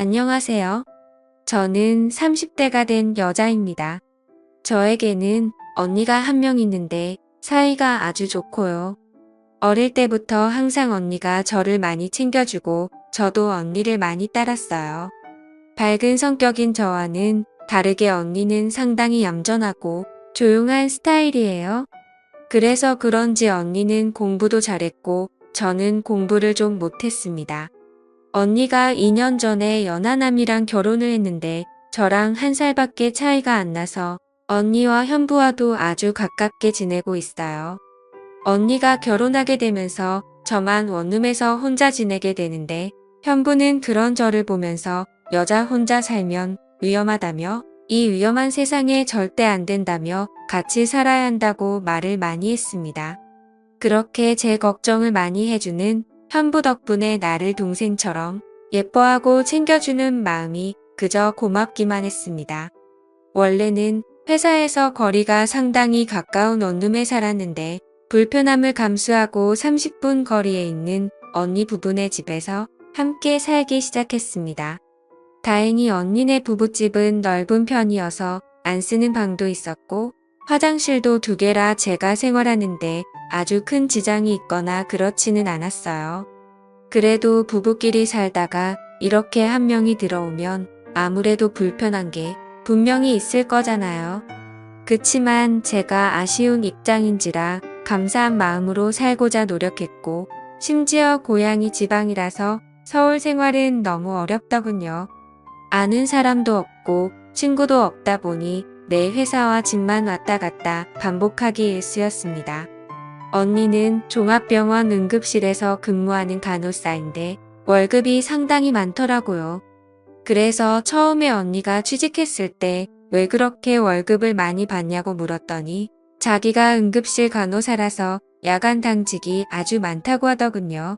안녕하세요. 저는 30대가 된 여자입니다. 저에게는 언니가 한 명 있는데 사이가 아주 좋고요. 어릴 때부터 항상 언니가 저를 많이 챙겨주고 저도 언니를 많이 따랐어요. 밝은 성격인 저와는 다르게 언니는 상당히 얌전하고 조용한 스타일이에요. 그래서 그런지 언니는 공부도 잘했고 저는 공부를 좀 못했습니다. 언니가 2년 전에 연하남이랑 결혼을 했는데 저랑 1살밖에 차이가 안 나서 언니와 현부와도 아주 가깝게 지내고 있어요. 언니가 결혼하게 되면서 저만 원룸에서 혼자 지내게 되는데 현부는 그런 저를 보면서 여자 혼자 살면 위험하다며 이 위험한 세상에 절대 안 된다며 같이 살아야 한다고 말을 많이 했습니다. 그렇게 제 걱정을 많이 해주는 현부 덕분에 나를 동생처럼 예뻐하고 챙겨주는 마음이 그저 고맙기만 했습니다. 원래는 회사에서 거리가 상당히 가까운 원룸에 살았는데 불편함을 감수하고 30분 거리에 있는 언니 부부네 집에서 함께 살기 시작했습니다. 다행히 언니네 부부집은 넓은 편이어서 안 쓰는 방도 있었고 화장실도 2개라 제가 생활하는데 아주 큰 지장이 있거나 그렇지는 않았어요. 그래도 부부끼리 살다가 이렇게 한 명이 들어오면 아무래도 불편한 게 분명히 있을 거잖아요. 그치만 제가 아쉬운 입장인지라 감사한 마음으로 살고자 노력했고 심지어 고향이 지방이라서 서울 생활은 너무 어렵더군요. 아는 사람도 없고 친구도 없다 보니 내 회사와 집만 왔다 갔다 반복하기 일쑤였습니다. 언니는 종합병원 응급실에서 근무하는 간호사인데 월급이 상당히 많더라고요. 그래서 처음에 언니가 취직했을 때 왜 그렇게 월급을 많이 받냐고 물었더니 자기가 응급실 간호사라서 야간 당직이 아주 많다고 하더군요.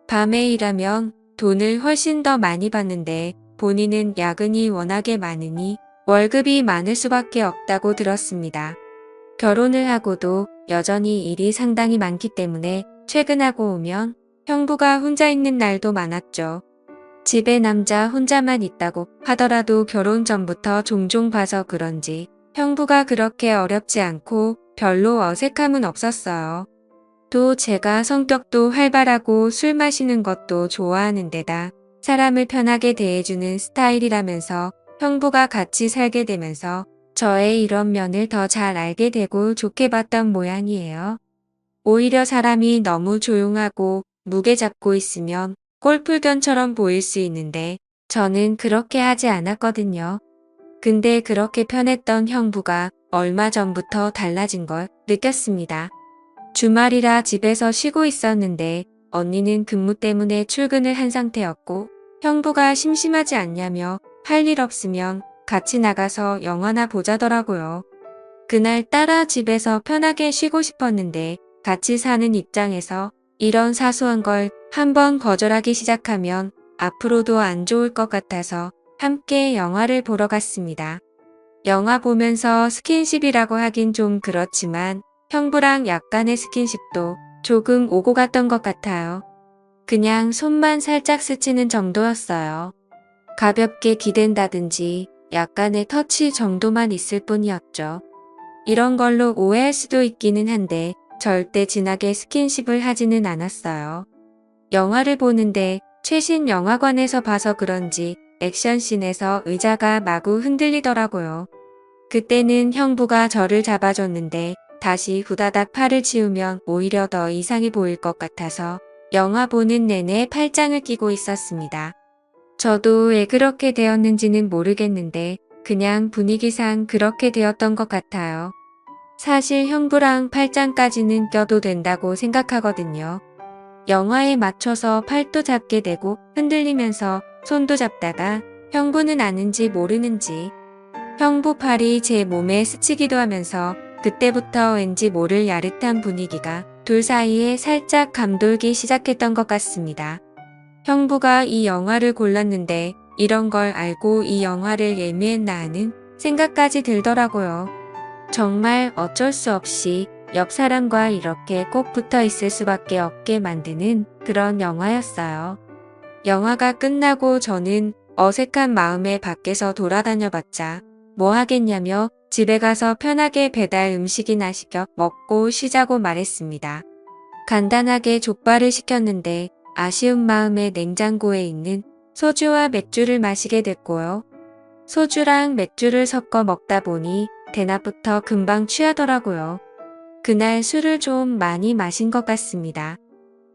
밤에 일하면 돈을 훨씬 더 많이 받는데 본인은 야근이 워낙에 많으니 월급이 많을 수밖에 없다고 들었습니다. 결혼을 하고도 여전히 일이 상당히 많기 때문에 퇴근하고 오면 형부가 혼자 있는 날도 많았죠. 집에 남자 혼자만 있다고 하더라도 결혼 전부터 종종 봐서 그런지 형부가 그렇게 어렵지 않고 별로 어색함은 없었어요. 또 제가 성격도 활발하고 술 마시는 것도 좋아하는 데다 사람을 편하게 대해주는 스타일이라면서 형부가 같이 살게 되면서 저의 이런 면을 더 잘 알게 되고 좋게 봤던 모양이에요. 오히려 사람이 너무 조용하고 무게 잡고 있으면 꼴불견처럼 보일 수 있는데 저는 그렇게 하지 않았거든요. 근데 그렇게 편했던 형부가 얼마 전부터 달라진 걸 느꼈습니다. 주말이라 집에서 쉬고 있었는데 언니는 근무 때문에 출근을 한 상태였고 형부가 심심하지 않냐며 할 일 없으면 같이 나가서 영화나 보자더라고요. 그날따라 집에서 편하게 쉬고 싶었는데 같이 사는 입장에서 이런 사소한 걸 한번 거절하기 시작하면 앞으로도 안 좋을 것 같아서 함께 영화를 보러 갔습니다. 영화 보면서 스킨십이라고 하긴 좀 그렇지만 형부랑 약간의 스킨십도 조금 오고 갔던 것 같아요. 그냥 손만 살짝 스치는 정도였어요. 가볍게 기댄다든지 약간의 터치 정도만 있을 뿐이었죠. 이런 걸로 오해할 수도 있기는 한데 절대 진하게 스킨십을 하지는 않았어요. 영화를 보는데 최신 영화관에서 봐서 그런지 액션씬에서 의자가 마구 흔들리더라고요. 그때는 형부가 저를 잡아줬는데 다시 후다닥 팔을 치우면 오히려 더 이상해 보일 것 같아서 영화 보는 내내 팔짱을 끼고 있었습니다. 저도 왜 그렇게 되었는지는 모르겠는데 그냥 분위기상 그렇게 되었던 것 같아요. 사실 형부랑 팔짱까지는 껴도 된다고 생각하거든요. 영화에 맞춰서 팔도 잡게 되고 흔들리면서 손도 잡다가 형부는 아는지 모르는지 형부 팔이 제 몸에 스치기도 하면서 그때부터 왠지 모를 야릇한 분위기가 둘 사이에 살짝 감돌기 시작했던 것 같습니다. 형부가 이 영화를 골랐는데 이런 걸 알고 이 영화를 예매했나 하는 생각까지 들더라고요. 정말 어쩔 수 없이 옆 사람과 이렇게 꼭 붙어 있을 수밖에 없게 만드는 그런 영화였어요. 영화가 끝나고 저는 어색한 마음에 밖에서 돌아다녀봤자 뭐 하겠냐며 집에 가서 편하게 배달 음식이나 시켜 먹고 쉬자고 말했습니다. 간단하게 족발을 시켰는데 아쉬운 마음에 냉장고에 있는 소주와 맥주를 마시게 됐고요. 소주랑 맥주를 섞어 먹다 보니 대낮부터 금방 취하더라고요. 그날 술을 좀 많이 마신 것 같습니다.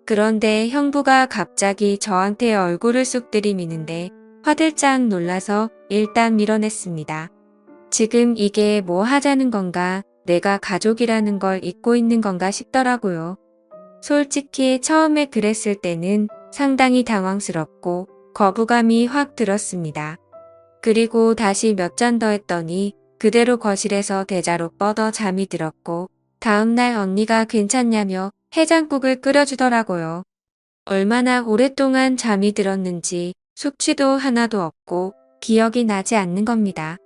그런데 형부가 갑자기 저한테 얼굴을 쑥 들이미는데 화들짝 놀라서 일단 밀어냈습니다. 지금 이게 뭐 하자는 건가, 내가 가족이라는 걸 잊고 있는 건가 싶더라고요. 솔직히 처음에 그랬을 때는 상당히 당황스럽고 거부감이 확 들었습니다. 그리고 다시 몇 잔 더 했더니 그대로 거실에서 대자로 뻗어 잠이 들었고 다음날 언니가 괜찮냐며 해장국을 끓여주더라고요. 얼마나 오랫동안 잠이 들었는지 숙취도 하나도 없고 기억이 나지 않는 겁니다.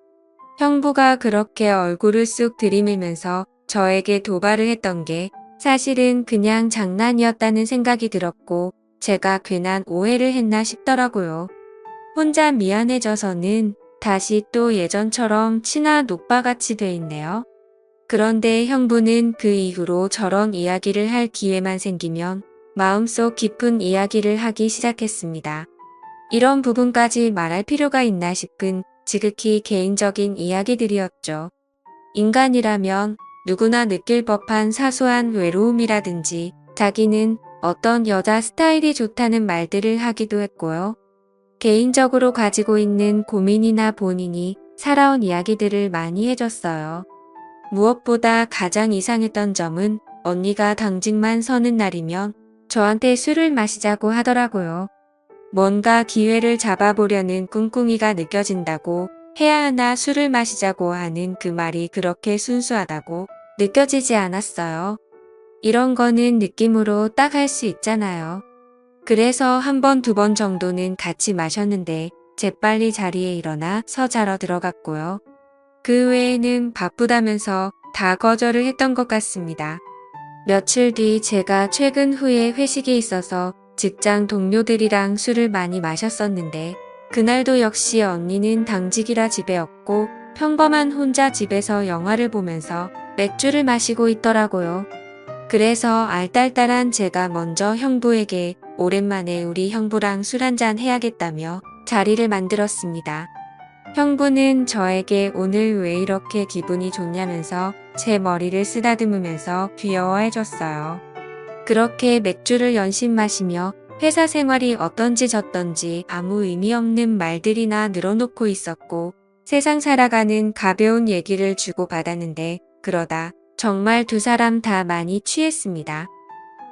형부가 그렇게 얼굴을 쑥 들이밀면서 저에게 도발을 했던 게 사실은 그냥 장난이었다는 생각이 들었고 제가 괜한 오해를 했나 싶더라고요. 혼자 미안해져서는 다시 또 예전처럼 친한 오빠같이 돼 있네요. 그런데 형부는 그 이후로 저런 이야기를 할 기회만 생기면 마음속 깊은 이야기를 하기 시작했습니다. 이런 부분까지 말할 필요가 있나 싶은 지극히 개인적인 이야기들이었죠. 인간이라면 누구나 느낄 법한 사소한 외로움이라든지 자기는 어떤 여자 스타일이 좋다는 말들을 하기도 했고요. 개인적으로 가지고 있는 고민이나 본인이 살아온 이야기들을 많이 해줬어요. 무엇보다 가장 이상했던 점은 언니가 당직만 서는 날이면 저한테 술을 마시자고 하더라고요. 뭔가 기회를 잡아보려는 꿍꿍이가 느껴진다고 해야 하나 술을 마시자고 하는 그 말이 그렇게 순수하다고 느껴지지 않았어요. 이런 거는 느낌으로 딱 할 수 있잖아요. 그래서 한 번, 두 번 정도는 같이 마셨는데 재빨리 자리에 일어나 서 자러 들어갔고요. 그 외에는 바쁘다면서 다 거절을 했던 것 같습니다. 며칠 뒤 제가 퇴근 후에 회식이 있어서 직장 동료들이랑 술을 많이 마셨었는데 그날도 역시 언니는 당직이라 집에 없고 평범한 혼자 집에서 영화를 보면서 맥주를 마시고 있더라고요. 그래서 알딸딸한 제가 먼저 형부에게 오랜만에 우리 형부랑 술 한잔 해야겠다며 자리를 만들었습니다. 형부는 저에게 오늘 왜 이렇게 기분이 좋냐면서 제 머리를 쓰다듬으면서 귀여워해줬어요. 그렇게 맥주를 연신 마시며 회사 생활이 어떤지 저떤지 아무 의미 없는 말들이나 늘어놓고 있었고 세상 살아가는 가벼운 얘기를 주고받았는데 그러다 정말 두 사람 다 많이 취했습니다.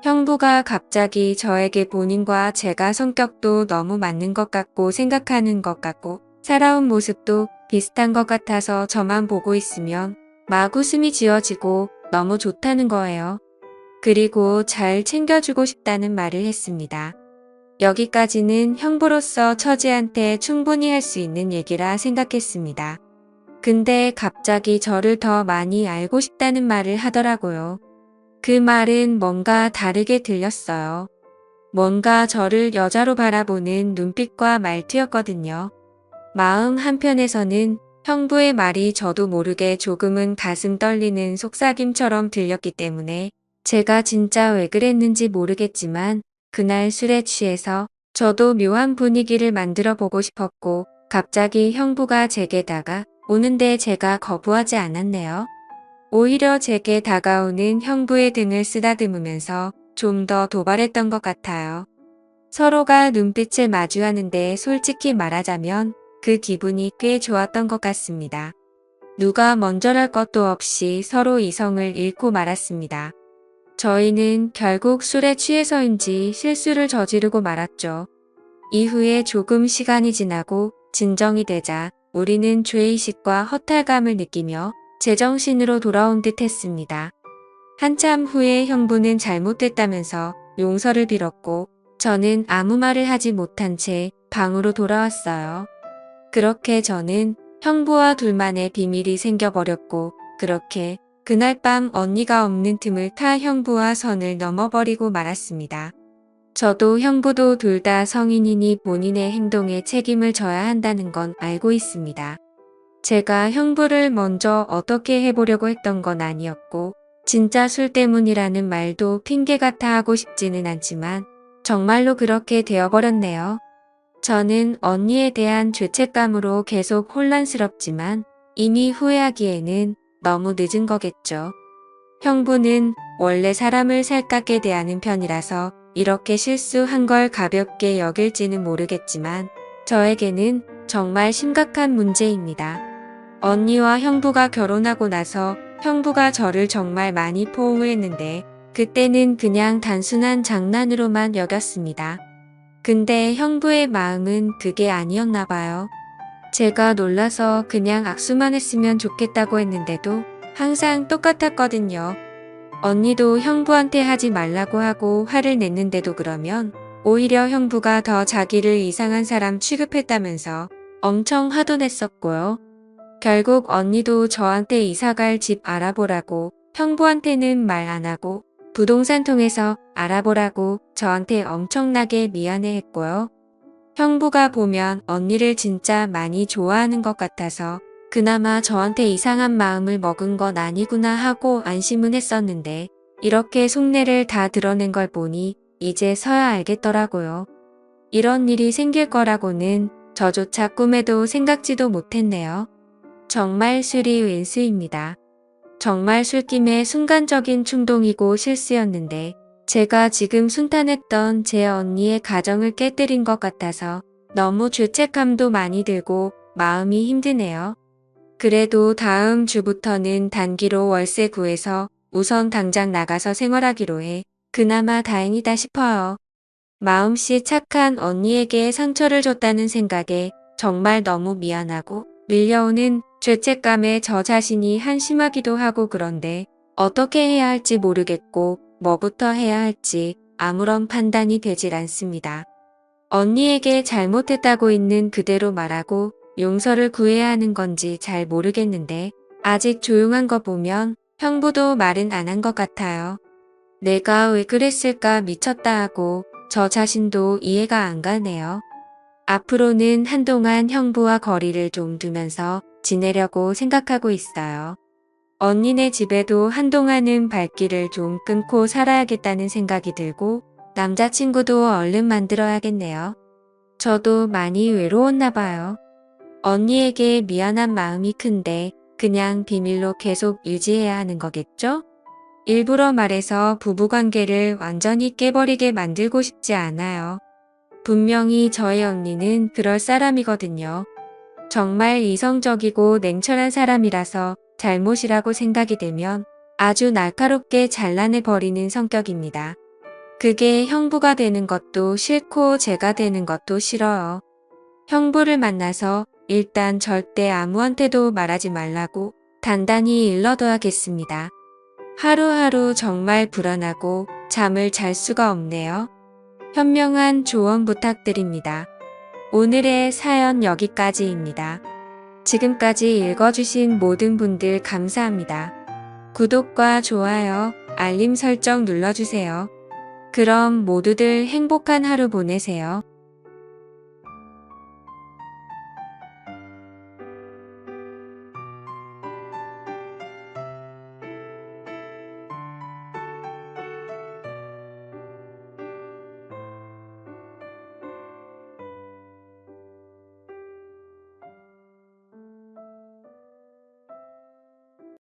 형부가 갑자기 저에게 본인과 제가 성격도 너무 맞는 것 같고 생각하는 것 같고 살아온 모습도 비슷한 것 같아서 저만 보고 있으면 막 웃음이 지어지고 너무 좋다는 거예요. 그리고 잘 챙겨주고 싶다는 말을 했습니다. 여기까지는 형부로서 처제한테 충분히 할 수 있는 얘기라 생각했습니다. 근데 갑자기 저를 더 많이 알고 싶다는 말을 하더라고요. 그 말은 뭔가 다르게 들렸어요. 뭔가 저를 여자로 바라보는 눈빛과 말투였거든요. 마음 한편에서는 형부의 말이 저도 모르게 조금은 가슴 떨리는 속삭임처럼 들렸기 때문에 제가 진짜 왜 그랬는지 모르겠지만 그날 술에 취해서 저도 묘한 분위기를 만들어 보고 싶었고 갑자기 형부가 제게 다가오는데 제가 거부하지 않았네요. 오히려 제게 다가오는 형부의 등을 쓰다듬으면서 좀 더 도발했던 것 같아요. 서로가 눈빛을 마주하는데 솔직히 말하자면 그 기분이 꽤 좋았던 것 같습니다. 누가 먼저랄 것도 없이 서로 이성을 잃고 말았습니다. 저희는 결국 술에 취해서인지 실수를 저지르고 말았죠. 이후에 조금 시간이 지나고 진정이 되자 우리는 죄의식과 허탈감을 느끼며 제정신으로 돌아온 듯 했습니다. 한참 후에 형부는 잘못됐다면서 용서를 빌었고 저는 아무 말을 하지 못한 채 방으로 돌아왔어요. 그렇게 저는 형부와 둘만의 비밀이 생겨버렸고 그렇게 그날 밤 언니가 없는 틈을 타 형부와 선을 넘어버리고 말았습니다. 저도 형부도 둘 다 성인이니 본인의 행동에 책임을 져야 한다는 건 알고 있습니다. 제가 형부를 먼저 어떻게 해보려고 했던 건 아니었고, 진짜 술 때문이라는 말도 핑계 같아 하고 싶지는 않지만, 정말로 그렇게 되어버렸네요. 저는 언니에 대한 죄책감으로 계속 혼란스럽지만, 이미 후회하기에는 너무 늦은 거겠죠. 형부는 원래 사람을 살갑게 대하는 편이라서 이렇게 실수한 걸 가볍게 여길지는 모르겠지만 저에게는 정말 심각한 문제입니다. 언니와 형부가 결혼하고 나서 형부가 저를 정말 많이 포옹을 했는데 그때는 그냥 단순한 장난으로만 여겼습니다. 근데 형부의 마음은 그게 아니었나 봐요. 제가 놀라서 그냥 악수만 했으면 좋겠다고 했는데도 항상 똑같았거든요. 언니도 형부한테 하지 말라고 하고 화를 냈는데도 그러면 오히려 형부가 더 자기를 이상한 사람 취급했다면서 엄청 화도 냈었고요. 결국 언니도 저한테 이사갈 집 알아보라고 형부한테는 말 안 하고 부동산 통해서 알아보라고 저한테 엄청나게 미안해했고요. 형부가 보면 언니를 진짜 많이 좋아하는 것 같아서 그나마 저한테 이상한 마음을 먹은 건 아니구나 하고 안심은 했었는데 이렇게 속내를 다 드러낸 걸 보니 이제서야 알겠더라고요. 이런 일이 생길 거라고는 저조차 꿈에도 생각지도 못했네요. 정말 술이 왼수입니다. 정말 술김의 순간적인 충동이고 실수였는데 제가 지금 순탄했던 제 언니의 가정을 깨뜨린 것 같아서 너무 죄책감도 많이 들고 마음이 힘드네요. 그래도 다음 주부터는 단기로 월세 구해서 우선 당장 나가서 생활하기로 해 그나마 다행이다 싶어요. 마음씨 착한 언니에게 상처를 줬다는 생각에 정말 너무 미안하고 밀려오는 죄책감에 저 자신이 한심하기도 하고 그런데 어떻게 해야 할지 모르겠고 뭐부터 해야 할지 아무런 판단이 되질 않습니다. 언니에게 잘못했다고 있는 그대로 말하고 용서를 구해야 하는 건지 잘 모르겠는데 아직 조용한 거 보면 형부도 말은 안 한 것 같아요. 내가 왜 그랬을까 미쳤다 하고 저 자신도 이해가 안 가네요. 앞으로는 한동안 형부와 거리를 좀 두면서 지내려고 생각하고 있어요. 언니네 집에도 한동안은 발길을 좀 끊고 살아야겠다는 생각이 들고 남자친구도 얼른 만들어야겠네요. 저도 많이 외로웠나 봐요. 언니에게 미안한 마음이 큰데 그냥 비밀로 계속 유지해야 하는 거겠죠? 일부러 말해서 부부관계를 완전히 깨버리게 만들고 싶지 않아요. 분명히 저의 언니는 그럴 사람이거든요. 정말 이성적이고 냉철한 사람이라서 잘못이라고 생각이 되면 아주 날카롭게 잘라내버리는 성격입니다. 그게 형부가 되는 것도 싫고 제가 되는 것도 싫어요. 형부를 만나서 일단 절대 아무한테도 말하지 말라고 단단히 일러둬야겠습니다. 하루하루 정말 불안하고 잠을 잘 수가 없네요. 현명한 조언 부탁드립니다. 오늘의 사연 여기까지입니다. 지금까지 읽어주신 모든 분들 감사합니다. 구독과 좋아요, 알림 설정 눌러주세요. 그럼 모두들 행복한 하루 보내세요.